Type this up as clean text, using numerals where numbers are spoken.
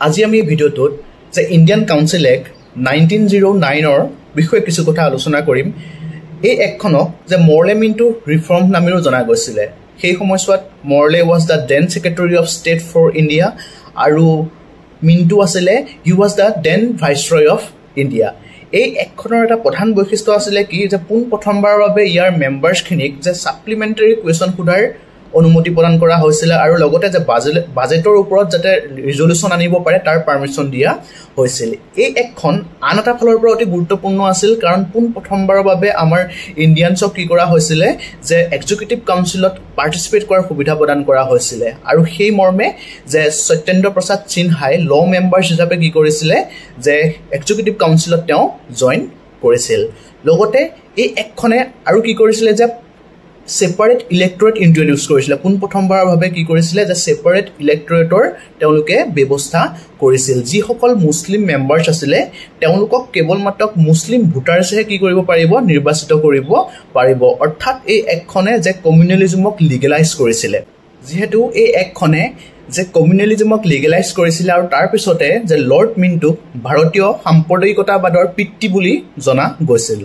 আজি আমি এই ভিডিওটোত যে ইণ্ডিয়ান কাউন্সিল এক্ট 1909 বিষয়ে কিছু কথা আলোচনা কৰিম। এই এক্টখনক যে মৰলে মিণ্টু ৰিফৰ্ম নামেৰে জনা গৈছিলে। সেই সময়ছোৱাত Morley was the then secretary of state for India আৰু মিণ্টু আছিলে he was the then viceroy of India. এই এক্টখনৰ এটা প্ৰধান বৈশিষ্ট্য আছিলে কি যে পোনপ্ৰথমবাৰৰ বাবে ইয়াৰ মেম্বাৰ্ছখিনিক যে সাপ্লিমেণ্টাৰী কুৱেশ্যন সোধাৰ অনুমতি প্ৰদান কৰা হৈছিল আৰু লগতে যে বাজেটৰ ওপৰত যাতে ৰিজলিউশ্যন আনিব পাৰে তাৰ পাৰমিশ্যন দিয়া হৈছিল। এই এক্টখন আন এটা ফালৰ পৰা অতি গুৰুত্বপূৰ্ণ আছিল কাৰণ পোনপ্ৰথমবাৰৰ বাবে আমাৰ ইণ্ডিয়ানছক কি কৰা হৈছিলে যে এক্সিকিউটিভ কাউন্সিলত পাৰ্টিচিপেট কৰাৰ সুবিধা প্ৰদান কৰা হৈছিলে আৰু সেই মৰ্মে যে সত্যেন্দ্ৰ প্ৰসাদ সিনহাই ল মেম্বাৰ্ছ হিচাপে কি কৰিছিলে যে এক্সিকিউটিভ কাউন্সিলত তেওঁ জইন কৰিছিল। লগতে এই এক্টখনে আৰু কি কৰিছিলে যে সেপাৰেট ইলেক্টৰেট ইন্ট্ৰডিউস কৰিছিল। পোনপ্ৰথমবাৰৰ বাবে কি কৰিছিল যে সেপাৰেট ইলেক্টৰেটৰ তেওঁলোকে ব্যৱস্থা কৰিছিল। যিসকল মুছলিম মেম্বাৰ্ছ আছিলে তেওঁলোকক কেৱল মাত্ৰ মুছলিম ভোটাৰ্ছহে কি কৰিব পাৰিব নিৰ্বাচিত কৰিব পাৰিব। অৰ্থাৎ এই এক্টখনে যে কমিউনেলিজমক লিগেলাইজ কৰিছিল। যেহেতু এই এক্টখনে যে কমিউনেলিজমক লিগেলাইজ কৰিছিল আৰু তাৰ পিছতে যে লৰ্ড মিণ্টুক ভাৰতীয় সাম্প্ৰদায়িকতাবাদৰ পিতৃ বুলি জনা গৈছিল।